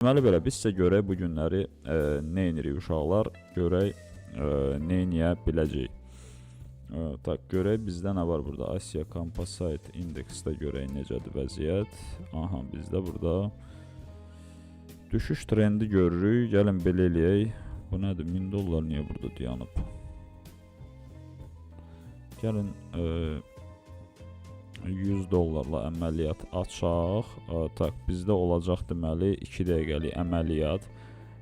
Deməli belə, biz sizə görək bu günləri nə edirik uşaqlar, görək nə edə biləcəyik. Tak, görək bizdə nə var burada. Asiya Composite Indexdə görək necədir vəziyyət. Aha, bizdə burada düşüş trendi görürük. Gəlin belə eləyək. Bu nədir? $1000 niyə burada dayanıb? Gəlin $100 əməliyyat açaq. Tak, bizdə olacaq deməli 2 dəqiqəlik əməliyyat.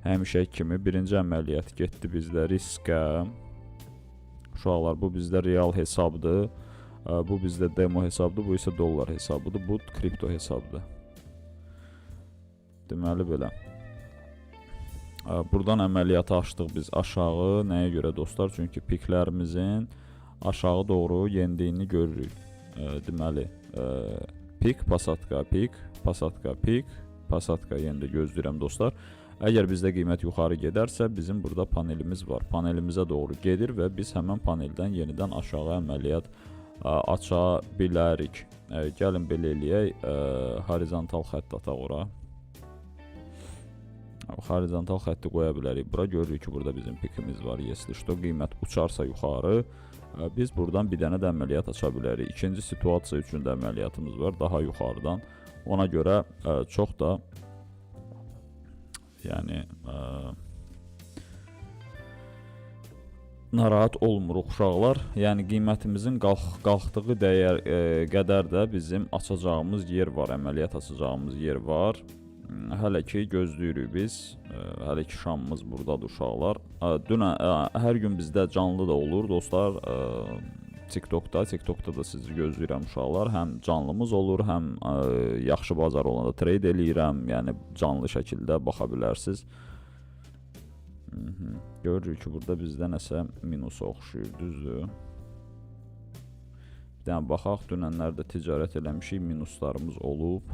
Həmişə kimi birinci əməliyyat getdi bizdə riskə. Uşaqlar, bu bizdə real hesabdır. Bu bizdə demo hesabdır, bu isə dollar hesabıdır. Bu kripto hesabdır. Deməli belə. Buradan əməliyyatı açdıq biz aşağı. Nəyə görə dostlar? Çünki piklərimizin aşağı doğru yendiyini görürük. Deməli, pik, pasatka, pik, pasatka, pik, pasatka yenə də gözləyirəm dostlar. Əgər bizdə qiymət yuxarı gedərsə, bizim burada panelimiz var. Panelimizə doğru gedir və biz həmən paneldən yenidən aşağı əməliyyat aça bilərik. Gəlin belə eləyək, horizontal xətt ataq ora. Horizontal xətti qoya bilərik. Bura görürük ki, burada bizim pikimiz var. Если что, qiymət uçarsa yuxarı, biz buradan bir dənə də əməliyyat aça bilərik. İkinci situasiya üçün də əməliyyatımız var, daha yuxarıdan. Ona görə çox da yəni narahat olmuruq uşaqlar. Yəni qiymətimizin qalxdığı dəyər qədər də bizim açacağımız yer var, əməliyyat açacağımız yer var. Hələ ki gözləyirik biz. Hələ ki şamımız burdadır uşaqlar. Dünən hər gün bizdə canlı da olur dostlar. TikTokda da sizi gözləyirəm uşaqlar. Həm canlımız olur, həm yaxşı bazar olanda trade eləyirəm. Yəni canlı şəkildə baxa bilərsiniz. Görürük ki, burada bizdə nəsə minusa oxşuyur, düzdür? Bir dənə baxaq, dünənlərdə ticarət eləmişik, minuslarımız olub.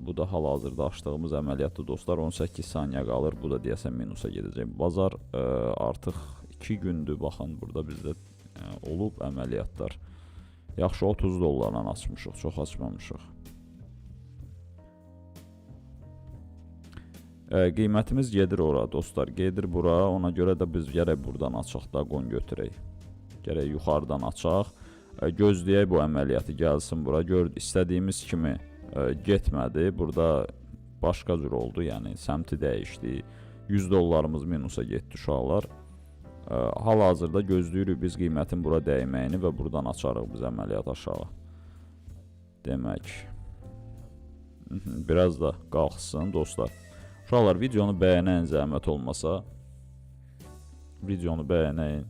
Bu da hal-hazırda açdığımız əməliyyatdır dostlar. 18 saniyə qalır. Bu da deyəsən minusa gedəcək. Bazar artıq 2 gündür. Baxın, burada bizdə olub əməliyyatlar. Yaxşı $30 açmışıq, çox açmamışıq. Qiymətimiz gedir ora dostlar. Gedir bura. Ona görə də biz gərək buradan açaq da qon götürək. Gərək yuxarıdan açaq. Gözləyək bu əməliyyatı gəlsin bura. Gördük, istədiyimiz kimi getmədi. Burada başqa cür oldu. Yəni səmti dəyişdi. $100 minusa getdi uşaqlar. Hal-hazırda gözləyirik biz qiymətin bura dəyməyini və buradan açarıq biz əməliyyat aşağı. Demək. Biraz da qalxsın dostlar. Uşaqlar, videonu bəyənəyin zəhmət olmasa. Videonu bəyənəyin.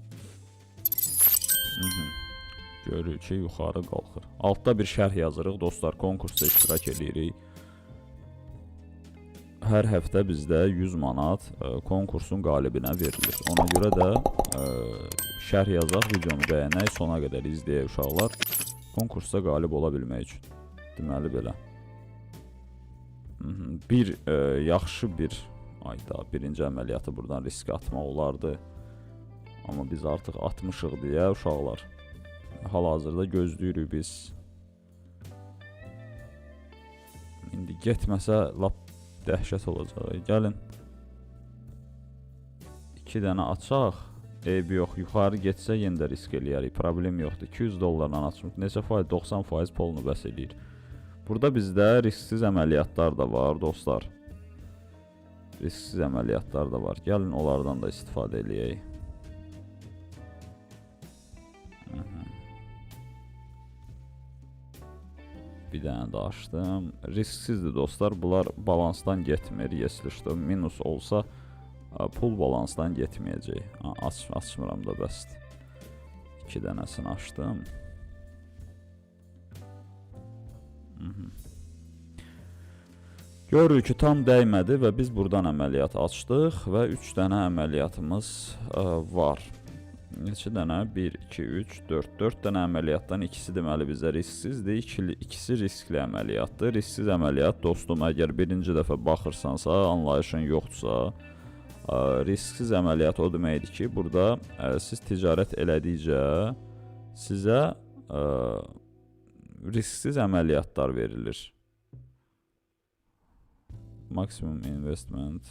Görürük ki, yuxarı qalxır. Altda bir şərh yazırıq dostlar, konkursda iştirak edirik. Hər həftə bizdə 100 manat konkursun qalibinə verilir. Ona görə də şərh yazaq, videonu bəyənək, sona qədər izləyək uşaqlar. Konkursda qalib ola bilmək üçün. Deməli belə. Yaxşı bir ayda birinci əməliyyatı buradan risk atmaq olardı. Amma biz artıq atmışıq deyə uşaqlar. Hal-hazırda gözləyirik biz. İndi getməsə lap dəhşət olacaq. Gəlin 2 dənə açaq. Eybi yox, yuxarı getsə yenə də risk eləyərik. Problem yoxdur. $200 açmış. Neçə faiz? 90% polunu bəs eləyir. Burada bizdə risksiz əməliyyatlar da var dostlar. Risksiz əməliyyatlar da var. Gəlin onlardan da istifadə eləyək. Bir dənə də açdım. Risksizdir dostlar. Bunlar balansdan getmir. Если что, minus olsa pul balansdan getməyəcək. Açmıram da bəsdir. 2 dənəsini açdım. Görürük ki, tam dəymədi və biz buradan əməliyyat açdıq və 3 dənə əməliyyatımız var. Neçə dənə? 1, 2, 3, 4. 4 dənə əməliyyatdan ikisi deməli bizə risksizdir. İkisi riskli əməliyyatdır. Risksiz əməliyyat dostum, əgər birinci dəfə baxırsansa, anlayışın yoxdursa, risksiz əməliyyat o deməkdir ki, burada siz ticarət elədikcə sizə risksiz əməliyyatlar verilir. Maksimum investment.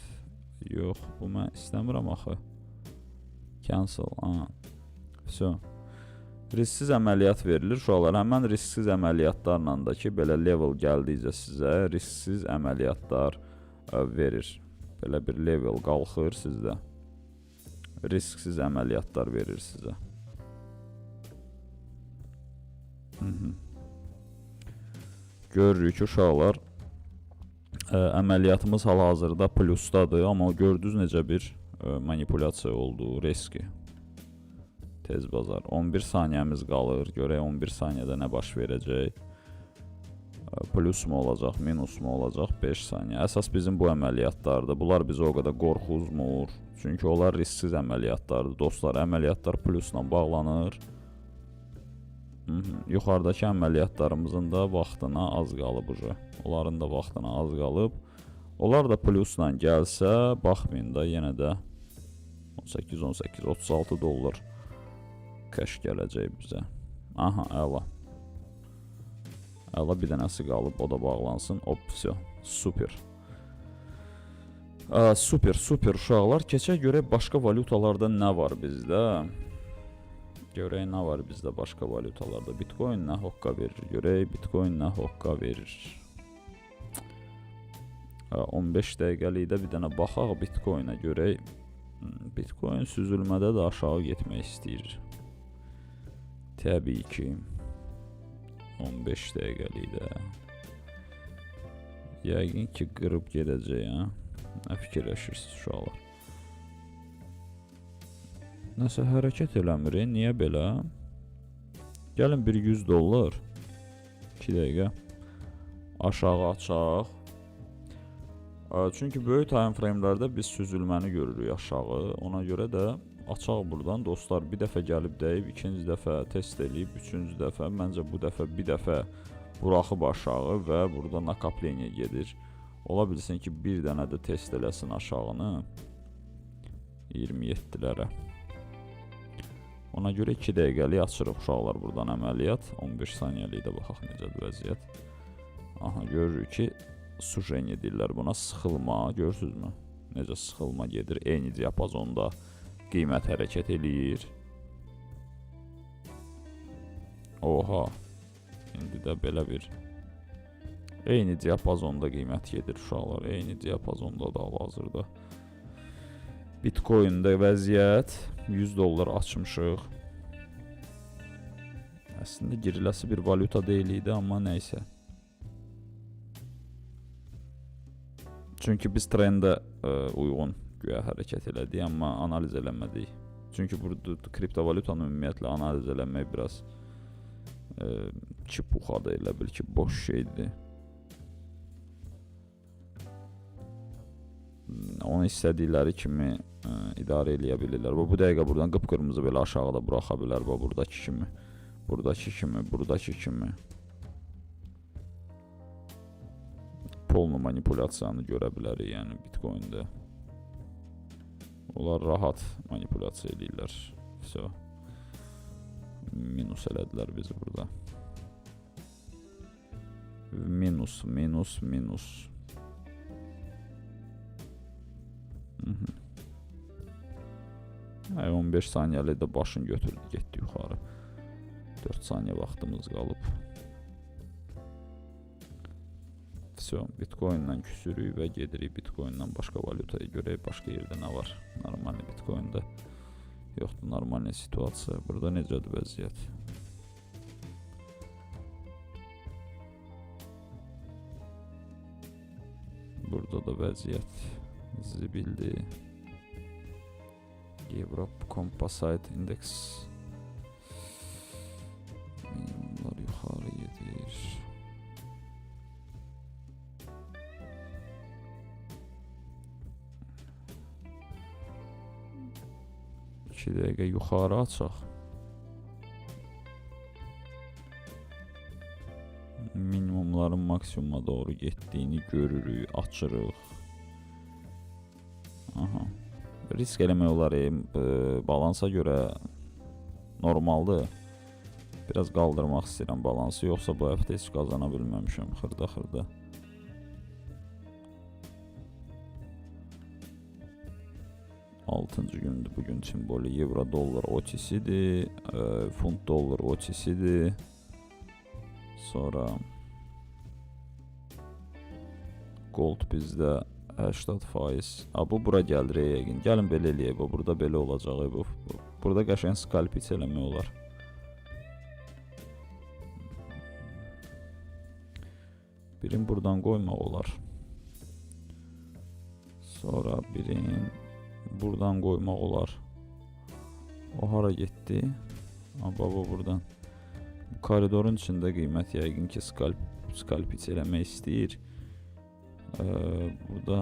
Yox, bu mən istəmirəm axı. Cancel. Все. Risksiz əməliyyat verilir uşaqlar. Həmən risksiz əməliyyatlarla da ki, belə level gəldikcə sizə risksiz əməliyyatlar verir. Belə bir level qalxır sizdə. Risksiz əməliyyatlar verir sizə. Görürük ki, uşaqlar, əməliyyatımız hal-hazırda plusdadır, amma gördünüz necə bir manipulyasiya oldu, riski. Tez bazar. 11 saniyəmiz qalır. Görək 11 saniyədə nə baş verəcək. Plus mu olacaq, minus mu olacaq? 5 saniyə. Əsas bizim bu əməliyyatlardır. Bunlar bizi o qədər qorxuzmur. Çünki onlar risksiz əməliyyatlardır. Dostlar, əməliyyatlar plusla bağlanır. Yuxarıdakı əməliyyatlarımızın da vaxtına az qalıb. Onların da vaxtına az qalıb. Onlar da plusla gəlsə, baxmayın da yenə də 18, 36 dollar kəş gələcək bizə. Aha, əla. Əla, bir dənəsi qalıb, o da bağlansın. Opsiya, super. Super uşaqlar. Keçək görək başqa valutalarda nə var bizdə. Görək nə var bizdə başqa valutalarda. Bitcoin nə hoqqa verir. Görək Bitcoin nə hoqqa verir. 15 dəqiqəlikdə bir dənə baxaq Bitcoinə görək. Bitcoin süzülmədə də aşağı getmək istəyir. Təbii ki 15 dəqiqəlikdə yəqin ki qırıb gedəcək, nə fikirləşirsiniz uşaqlar? Nəsə hərəkət eləmir, niyə belə? Gəlin bir 100 dollar 2 dəqiqə aşağı açaq. Çünki böyük time frame'lərdə biz süzülməni görürük aşağı. Ona görə də açaq buradan dostlar, bir dəfə gəlib dəyib, ikinci dəfə test eləyib, üçüncü dəfə, məncə bu dəfə bir dəfə buraxıb aşağı və burada nakapleniya gedir. Ola bilsin ki bir dənə də test eləsin aşağını 27'lərə. Ona görə 2 dəqiqəlik açırıq uşaqlar buradan əməliyyat. 15 saniyəlik də baxaq necədir vəziyyət. Aha, görürük ki sujeniya deyirlər buna, sıxılma, görürsünüzmü? Necə sıxılma gedir, eyni diapazonda qiymət hərəkət eləyir. Oha, indi də belə bir eyni diapazonda qiymət gedir uşaqlar, eyni diapazonda da hal-hazırda. Bitcoin'də vəziyyət 100 dollar açmışıq. Əslində giriləsi bir valyuta deyil idi, amma nəysə. Çünki biz trendə uyğun güya hərəkət elədik, amma analiz eləmədik. Çünki burada kriptovalyutanı ümumiyyətlə analiz eləmək biraz çipuxadır, elə bil ki boş şeydir. Onu istədikləri kimi idarə eləyə bilirlər. Bu dəqiqə buradan qıpqırmızı belə aşağıda buraxa bilər. Buradakı kimi, buradakı kimi, buradakı kimi. Polnu manipulyasiyanı görə bilərik, yəni Bitcoin'də. Onlar rahat manipulyasiya edirlər. Все. Minus elədilər bizi burada. Minus, minus, minus. 15 saniyəli də başını götürdü, getdi yuxarı. 4 saniyə vaxtımız qalıb. Все, Bitcoin'dan küsürük və gedirik Bitcoin'dan başqa valyutaya görək, başqa yerdə nə var. Normal Bitcoin'də yoxdur, normal situasiya. Burada necədir vəziyyət? Burada da vəziyyət zibildir. Europe Composite Index minimumlar yuxarı gedir. İki dəqiqə yuxarı açaq. Minimumların maksimuma doğru getdiyini görürük, açırıq. Aha. Risk eləmək olar, balansa görə normaldır. Biraz qaldırmaq istəyirəm balansı, yoxsa bu həftə heç qazana bilməmişəm xırda. Altıncı gündür bugün simvolu. Euro dollar OTC-dir, funt dollar OTC-dir. Sonra gold bizdə 80%. Bu bura gəlir yəqin. Gəlin belə eləyək. Bu burada belə olacaq. Burada qəşəng skalpit eləmək olar. Birini buradan qoymaq olar. Sonra birini buradan qoymaq olar. O hara getdi? Baba buradan. Bu koridorun içində qiymət yəqin ki skalpit eləmək istəyir. Burada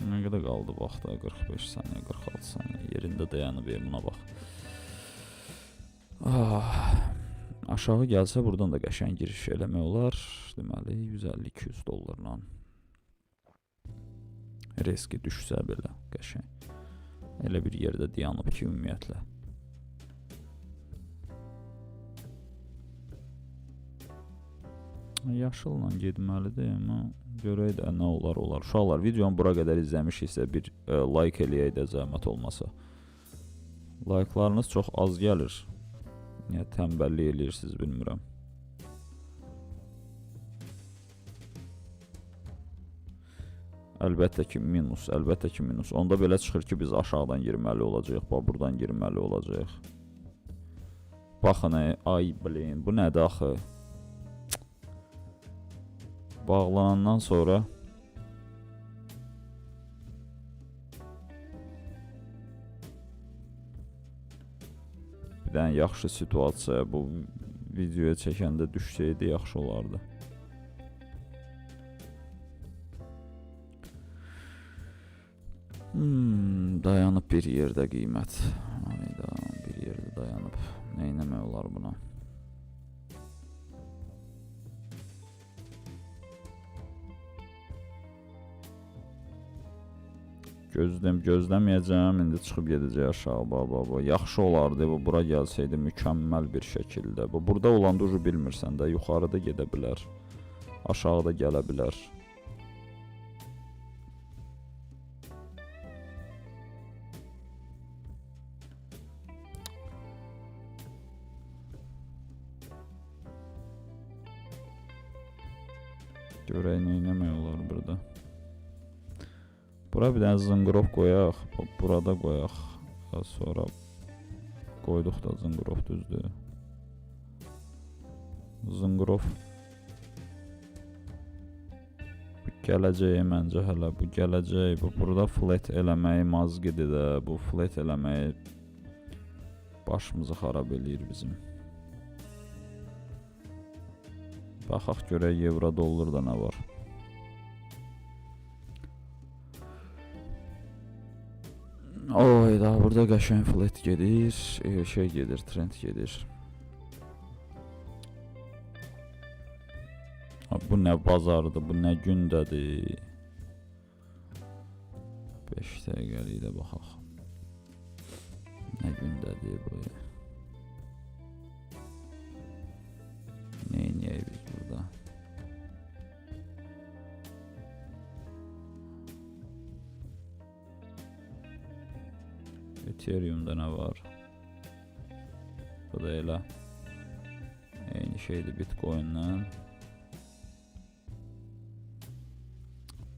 nə qədər qaldı vaxta? 45 saniyə, 46 saniyə. Yerində dayanıb buna bax. Aşağı gəlsə buradan da qəşəng giriş eləmək olar. Deməli 150-200 dollarla. Riski düşsə belə qəşəng. Elə bir yerdə dayanıb ki ümumiyyətlə. Yaşılla getməlidir, amma görək də nə olar. Uşaqlar, videonu bura qədər izləmişiksə bir like eləyək də zəhmət olmasa. Like'larınız çox az gəlir. Niyə tənbəllik eləyirsiniz bilmirəm. Əlbəttə ki minus. Onda belə çıxır ki biz aşağıdan girməli olacağıq, buradan girməli olacağıq. Baxın, ay blin, bu nədir axı? Bağlanandan sonra bir dənə yaxşı situasiya bu videoya çəkəndə düşsəydi yaxşı olardı. Dayanıb bir yerdə qiymət. Bir yerdə dayanıb. Nə etmək olar buna? Gözləməyəcəm, indi çıxıb gedəcək aşağı. Yaxşı olardı, bura gəlsəydi mükəmməl bir şəkildə. Burada olanda ucu bilmirsən də, yuxarıda gedə bilər, aşağıda gələ bilər. Görək nə etmək olar burada. Bura bir dənə zınqrov qoyaq, burada qoyaq, sonra qoyduq da zınqrov düzdür. Zınqrov gələcək məncə hələ, bu gələcək, burada flat eləməyi mazqidir də, bu flat eləməyi başımızı xarab eləyir bizim. Baxaq görək euro dollarda nə var. Daha burada qəşəng flat gedir, trend gedir. Bu nə bazardır, bu nə gündədir. 5 dəqiqəlik də baxaq. Nə gündədir bu? Nə edəyik biz burada? Ethereum'da nə var? Bu da elə eyni şeydir Bitcoin'lə.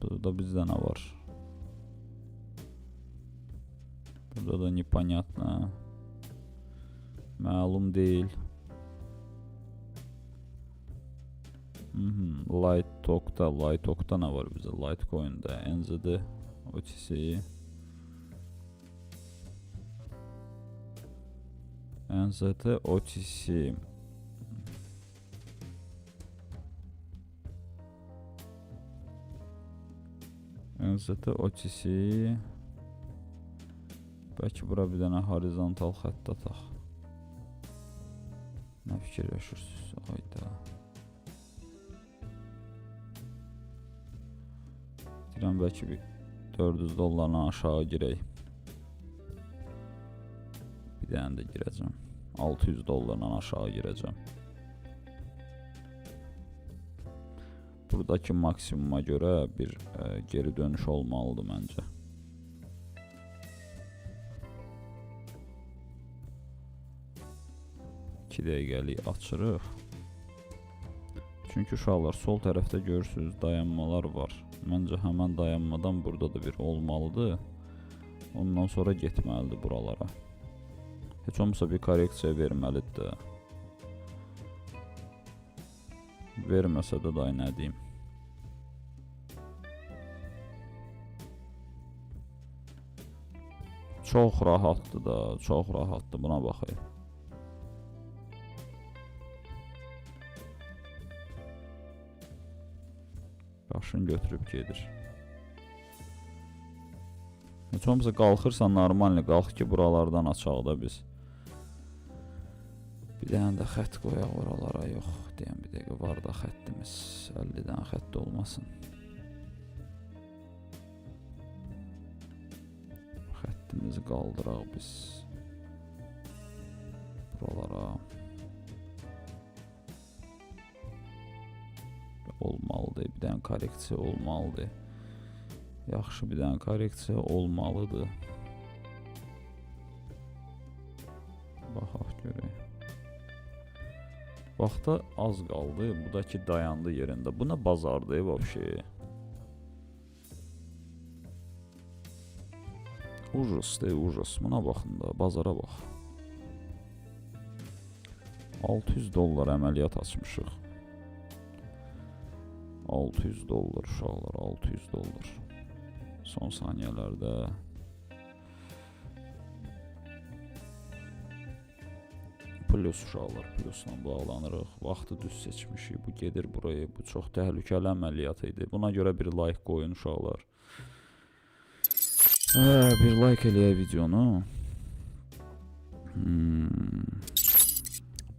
Burada bizdə nə var? Burada da непонятно. Məlum deyil. Litecoin'da nə var bizə? Litecoin'da NZD, OTC. NZT OTC. NZT OTC. Bəlkə bura bir dənə horizontal xətt ataq. Nə fikirləşirsiniz? Hayda. Deyirəm bəlkə bir 400 dollarla aşağı girək. Bir dənə də girəcəm. $600 aşağı girəcəm. Buradakı maksimuma görə bir geri dönüş olmalıdır məncə. Dəqiqəlik açırıq. Çünki uşaqlar sol tərəfdə görürsünüz dayanmalar var. Məncə həmən dayanmadan burada da bir olmalıdır. Ondan sonra getməlidir buralara. Heç olmasa bir korreksiya verməlidir. Verməsə də day nə deyim. Çox rahatdır da, çox rahatdır. Buna baxayım. Başını götürüb gedir. Heç olmasa qalxırsan normalni qalx ki buralardan açaq da biz. Bir dənə də xətt qoyaq oralara, yox deyəm bir dəqiqə var da xəttimiz 50 dənə xətt olmasın. Xəttimizi qaldıraq biz buralara. Olmalıdır, bir dənə korreksiya olmalıdır. Yaxşı bir dənə korreksiya olmalıdır. Baxaq görək. Vaxta az qaldı, bu da ki dayandı yerində. Bu nə bazardır vəbşi? Ujasdır, ujas. Buna baxın da, bazara bax. $600 əməliyyat açmışıq. $600 uşaqlar, $600. Son saniyələrdə plus uşaqlar, plusla bağlanırıq. Vaxtı düz seçmişik. Bu gedir buraya. Bu çox təhlükəli əməliyyat idi. Buna görə bir like qoyun uşaqlar. Bir like eləyə videonu.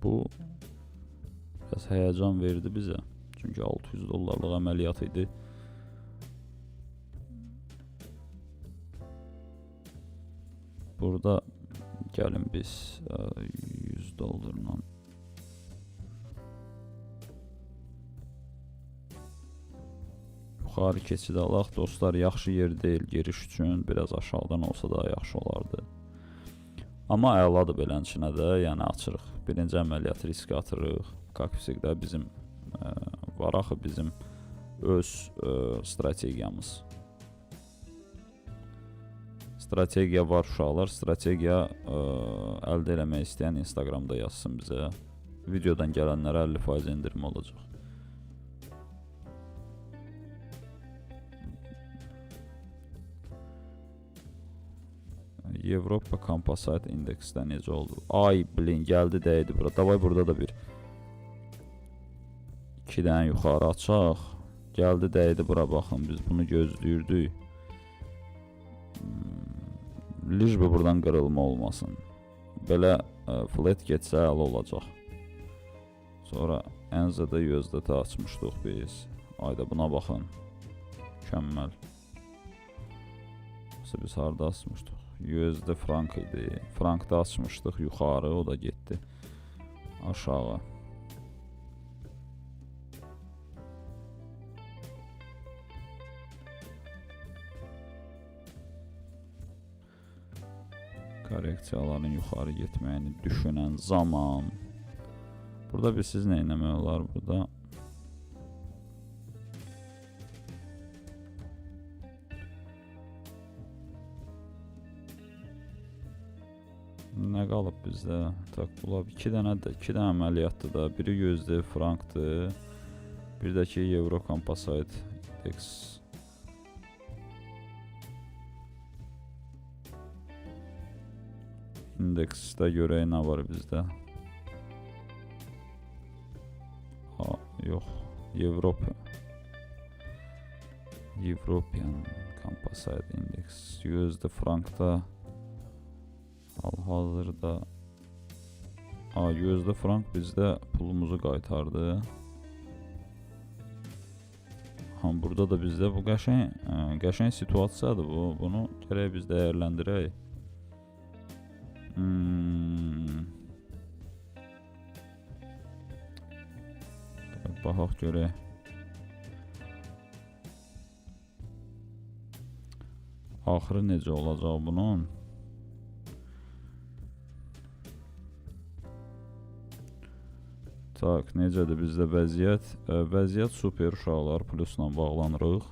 Bu biraz həyəcan verdi bizə. Çünki $600 əməliyyat idi. Burada gəlin biz $100 yuxarı keçid alaq. Dostlar, yaxşı yer deyil giriş üçün. Biraz aşağıdan olsa da yaxşı olardı. Amma əladır belənçinə də, yəni açırıq. Birinci əməliyyat risk atırıq. Kaküsikdə bizim var axı bizim öz strategiyamız. Strategiya var uşaqlar. Strategiya əldə eləmək istəyən Instagramda yazsın bizə. Videodan gələnlərə 50% indirim olacaq. Avropa Composite indeksdə necə oldu? Ay blin, gəldi dəydi bura. Davay burada da bir 2 dənə yuxarı açaq. Gəldi dəydi bura, baxın biz bunu gözləyirdik. Lijbə buradan qırılma olmasın. Belə flat getsə əla olacaq. Sonra NZD USDT açmışdıq biz. Ayda buna baxın. Mükəmməl. Biz harada açmışdıq? USD frank idi. Frankda açmışdıq yuxarı, o da getdi aşağı. Korreksiyaların yuxarı getməyini düşünən zaman burada bir siz nə etmək olar burada? Nə qalıb bizdə? Tak, bulab 2 dənə əməliyyatdır da. Biri USD frankdır. Bir də ki Euro Composite Index. İndeksdə görək nə var bizdə. Yox, European Composite Index. USD frankda hal-hazırda USD frank bizdə pulumuzu qaytardı. Burada da bizdə bu qəşəng situasiyadır bu. Bunu gərək biz dəyərləndirək. Baxaq görək. Axırı necə olacaq bunun? Tak, necədir bizdə vəziyyət? Vəziyyət super uşaqlar, plusla bağlanırıq.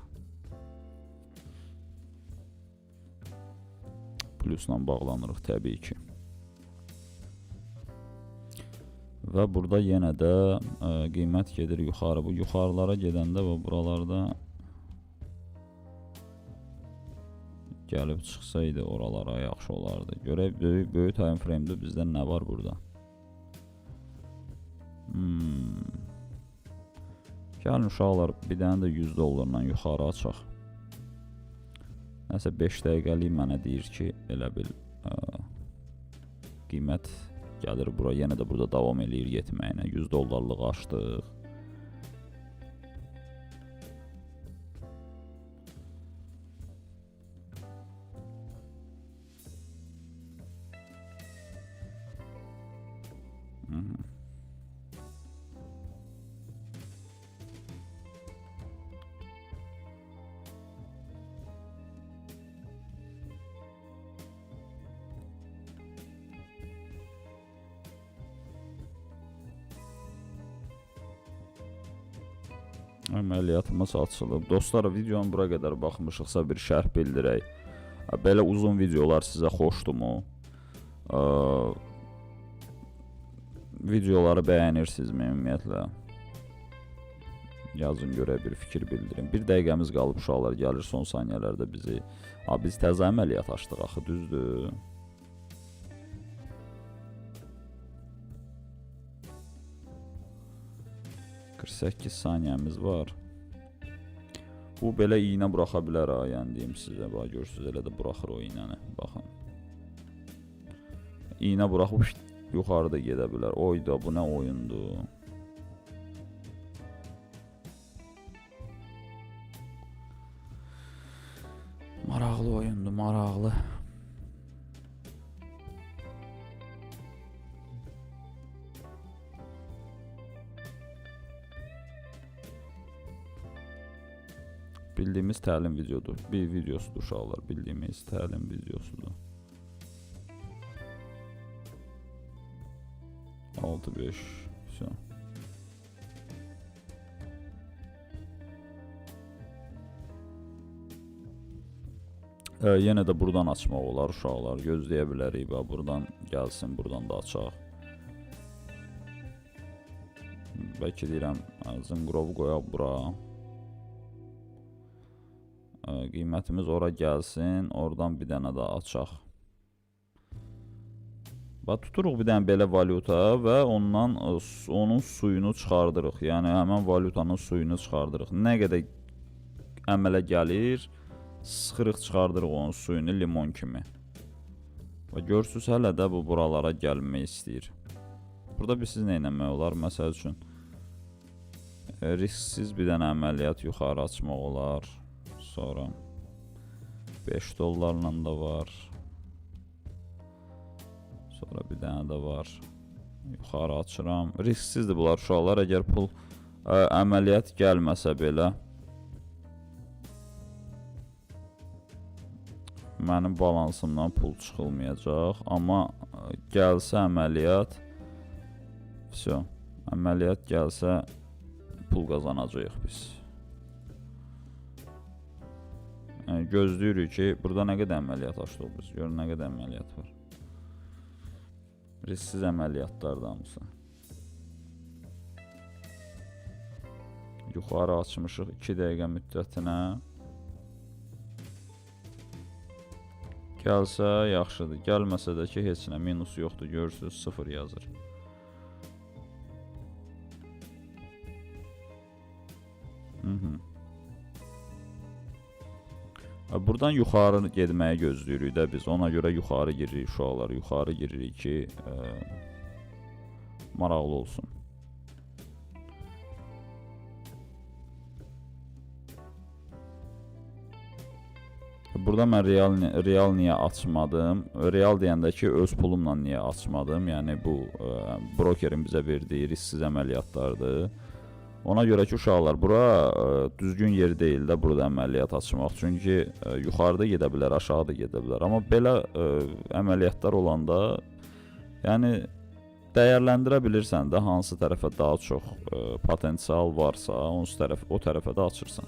Plusla bağlanırıq təbii ki. Və burada yenə də qiymət gedir yuxarı. Bu yuxarılara gedəndə və buralarda gəlib çıxsaydı oralara yaxşı olardı. Görək böyük time frame-də bizdə nə var burada? Gəlin uşaqlar, bir dənə də $100 yuxarı açaq. Nəsə 5 dəqiqəlik mənə deyir ki, elə bil qiymət gəlir bura, yenə də burada davam eləyir getməyinə. $100 açdıq. Əməliyyatımız açılıb. Dostlar, videonu bura qədər baxmışıqsa bir şərh bildirək. Belə uzun videolar sizə xoşdurmu? Videoları bəyənirsinizmi ümumiyyətlə? Yazın görək, bir fikir bildirin. 1 dəqiqəmiz qalıb uşaqlar, gəlir son saniyələrdə bizi. Biz təzə əməliyyat açdıq axı, düzdür? %48 saniyəmiz var. Bu belə iynə buraxa bilər ha, yəni deyim sizə. Bax görürsüz, elə də buraxır o iynəni. Baxın. İynə buraxıb yuxarıda gedə bilər. Oyda, bu nə oyundur? Maraqlı oyundur, maraqlı. Bildiyimiz təlim videodur. Bir videosudur uşaqlar. Bildiyimiz təlim videosudur. 6-5. Yenə də buradan açmaq olar uşaqlar. Gözləyə bilərik. Buradan gəlsin, buradan da açaq. Bəlkə deyirəm, zınqırovu qoyaq bura. Qiymətimiz ora gəlsin, oradan bir dənə də açaq. Tuturuq bir dənə belə valyuta və ondan onun suyunu çıxardırıq. Yəni həmən valyutanın suyunu çıxardırıq. Nə qədər əmələ gəlir, sıxırıq, çıxardırıq onun suyunu limon kimi. Və görürsünüz, hələ də bu buralara gəlmək istəyir. Burada bir siz nə etmək olar? Məsəl üçün risksiz bir dənə əməliyyat yuxarı açmaq olar. Sonra $5 da var. Sonra bir dənə də var. Yuxarı açıram. Risksizdir bunlar uşaqlar. Əgər pul əməliyyat gəlməsə belə, mənim balansımdan pul çıxılmayacaq. Amma gəlsə əməliyyat, əməliyyat gəlsə pul qazanacağıq biz. Gözləyirik ki, burada nə qədər əməliyyat açdıq biz. Görün nə qədər əməliyyat var. Risksiz əməliyyatlardan hamısı. Yuxarı açmışıq 2 dəqiqə müddətinə. Gəlsə yaxşıdır. Gəlməsə də ki, heç nə, minus yoxdur. Görürsünüz, 0 yazır. Buradan yuxarı getməyə gözləyirik də biz. Ona görə yuxarı giririk uşaqlar. Yuxarı giririk ki, maraqlı olsun. Burada mən real niyə açmadım? Real deyəndə ki, öz pulumla niyə açmadım? Yəni bu brokerin bizə verdiyi risksiz əməliyyatlardır. Ona görə ki, uşaqlar, bura düzgün yer deyil də burada əməliyyat açmaq. Çünki yuxarıda gedə bilər, aşağıda gedə bilər. Amma belə əməliyyatlar olanda, yəni dəyərləndirə bilirsən də hansı tərəfə daha çox potensial varsa, o tərəfə də açırsan.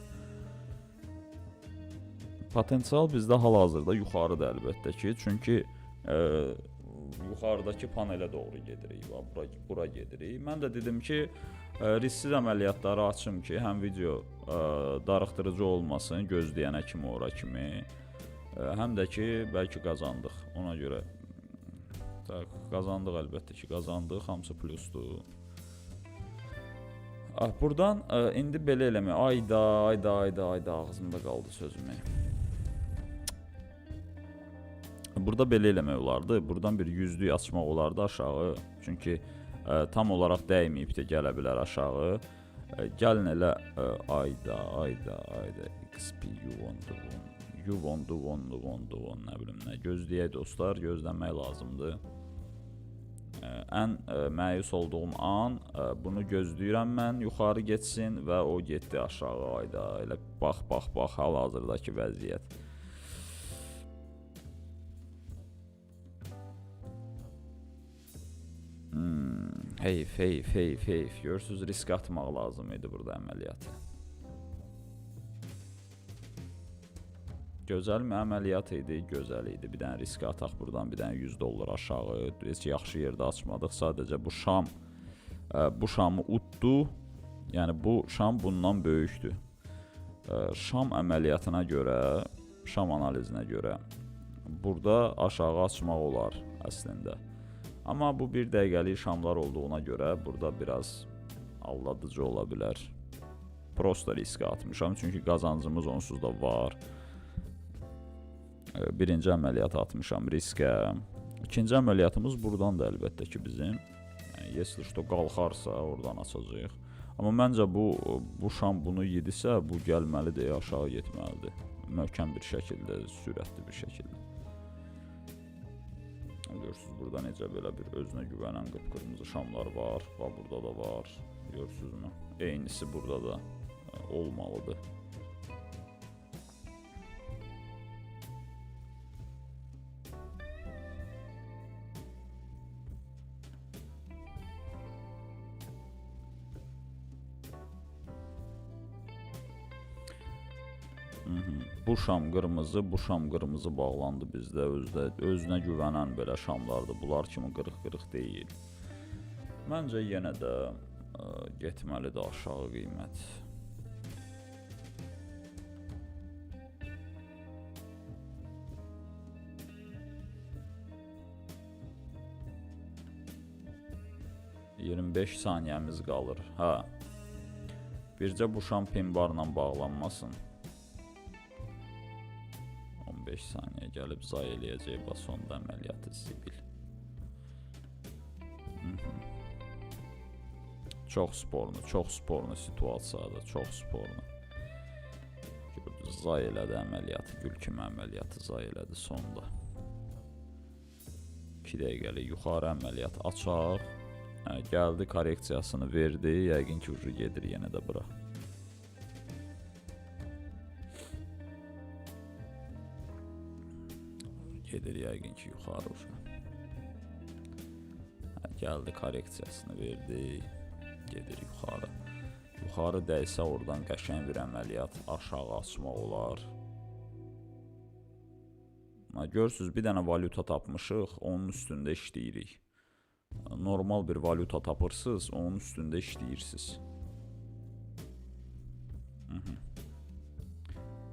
Potensial bizdə hal-hazırda yuxarıda əlbəttə ki, çünki yuxarıdakı panelə doğru gedirik, bura gedirik. Mən də dedim ki, risksiz əməliyyatları açım ki, həm video darıxdırıcı olmasın, gözləyənə kimi, ora kimi, həm də ki, bəlkə qazandıq. Ona görə qazandıq, əlbəttə ki, qazandıq, hamısı plusdur. Buradan indi belə eləmək, ayda ağzımda qaldı sözümü. Burada belə eləmək olardı, buradan bir 100'lük açmaq olardı aşağı, çünki tam olaraq dəyməyib də gələ bilər aşağı. Gəlin elə ayda XP you want nə bilim nə, gözləyək dostlar, gözləmək lazımdır. Ən məyus olduğum an bunu gözləyirəm mən, yuxarı getsin və o getdi aşağı ayda, elə bax, hal-hazırdakı vəziyyət. Heyf. Görürsünüz, risk atmaq lazım idi burada əməliyyatı. Gözəl mi əməliyyat idi? Gözəl idi. Bir dənə risk ataq buradan, bir dənə $100 aşağı. Heç yaxşı yerdə açmadıq. Sadəcə bu şamı utdu. Yəni bu şam bundan böyükdür. Şam əməliyyatına görə, şam analizinə görə burada aşağı açmaq olar əslində. Amma bu 1 dəqiqəlik şamlar olduğuna görə burada biraz aldadıcı ola bilər. Prosta riskə atmışam, çünki qazancımız onsuz da var. Birinci əməliyyatı atmışam riskə. İkinci əməliyyatımız buradan da əlbəttə ki bizim. Если что qalxarsa oradan açacağıq. Amma məncə bu şam bunu yedisə, bu gəlməlidir, aşağı getməlidir. Möhkəm bir şəkildə, sürətli bir şəkildə. Görürsünüz, burada necə belə bir özünə güvənən qıpqırmızı şamlar var. Burada da var. Görürsünüzmü? Eynisi burada da olmalıdır. Bu şam qırmızı bağlandı bizdə, özünə güvənən belə şamlardır. Bunlar kimi qırıq deyil. Məncə yenə də getməlidir aşağı qiymət. %25 saniyəmiz qalır. Bircə bu şam pin barla bağlanmasın. 15 saniyə gəlib zay eləyəcək basonda əməliyyatı sibil. Çox sporlu situasiyadır, çox sporlu. Zay elədi əməliyyatı, gül kimi əməliyyatı zay elədi sonda. 2 dəqiqəlik yuxarı əməliyyat açaq. Gəldi, korreksiyasını verdi, yəqin ki ucu gedir yenə də bura. Gedir yəqin ki yuxarı ucu. Gəldi, korreksiyasını verdi, gedir yuxarı. Yuxarı dəysə oradan qəşəng bir əməliyyat aşağı açmaq olar. Görürsünüz, bir dənə valyuta tapmışıq, onun üstündə işləyirik. Normal bir valyuta tapırsınız, onun üstündə işləyirsiniz.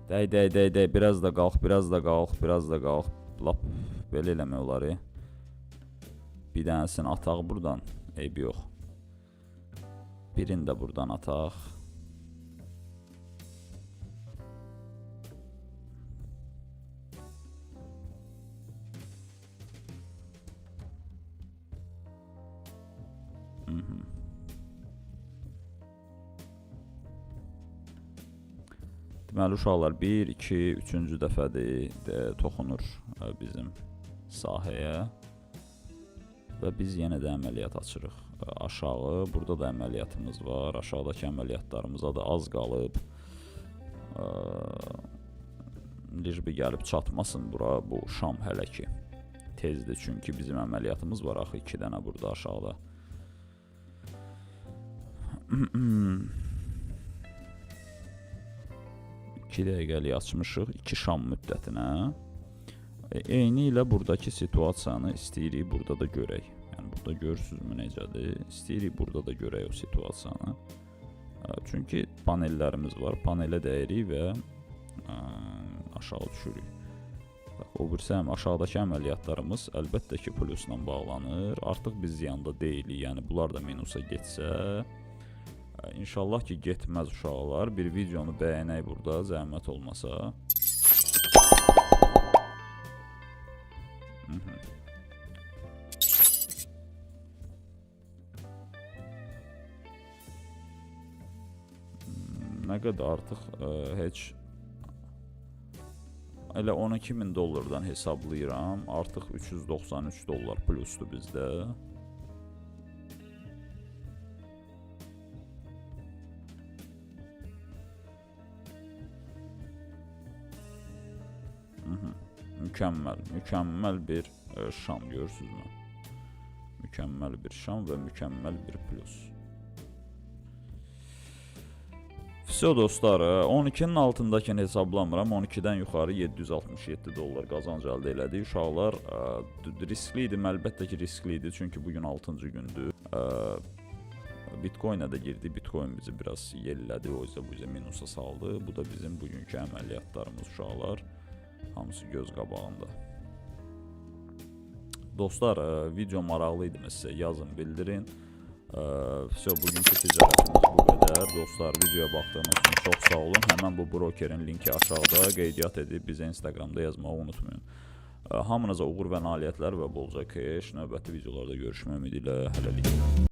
Dəy, biraz da qalx. Lap belə eləmək olar. Bir dənəsini ataq buradan, eybi yox. Birini də buradan ataq. Deməli uşaqlar 1, 2, 3-cü dəfədir toxunur bizim sahəyə və biz yenə də əməliyyat açırıq. aşağı. Burada da əməliyyatımız var. Aşağıdakı əməliyyatlarımıza da az qalıb. Licbi gəlib çatmasın bura, bu Şam hələ ki. Tezdir, çünki bizim əməliyyatımız var axı 2 dənə burada aşağıda. İki dəqiqəlik açmışıq 2 Şam müddətinə. Eyni ilə buradakı situasiyanı istəyirik burada da görək. Yəni burada görürsünüzmü necədir? İstəyirik burada da görək o situasiyanı. Çünki panellərimiz var. Panelə dəyirik və aşağı düşürük. O birisi aşağıdakı əməliyyatlarımız əlbəttə ki plusla bağlanır. Artıq biz ziyanda deyilik. Yəni bunlar da minusa getsə, İnşallah ki getməz uşaqlar. Bir videonu bəyənək burada, zəhmət olmasa. Nə qədər artıq heç elə 12.000 dollardan hesablayıram. Artıq 393 dollar plusdur bizdə. Mükəmməl bir şam görürsünüzmü? Mükəmməl bir şam və mükəmməl bir plus. Vəsə dostlar, 12'nin altındakini hesablamıram. 12'dən yuxarı 767 dollar qazanc əldə elədik. Uşaqlar riskli idi, əlbəttə ki riskli idi, çünki bugün 6-cı gündür. Bitcoin'ə də girdi, Bitcoin bizi biraz yellədi, o yüzden bu minusa saldı. Bu da bizim bugünkü əməliyyatlarımız uşaqlar. Hamısı göz qabağında. Dostlar, video maraqlı idi sizə, yazın, bildirin. Bugünkü ticarətimiz bu qədər. Dostlar, videoya baxdığınız üçün çox sağ olun. Həmən bu brokerin linki aşağıda, qeydiyyat edib bizə Instagramda yazmağı unutmayın. Hamınıza uğur və nailiyyətlər və bolca keş. Növbəti videolarda görüşmək ümidi ilə hələlik.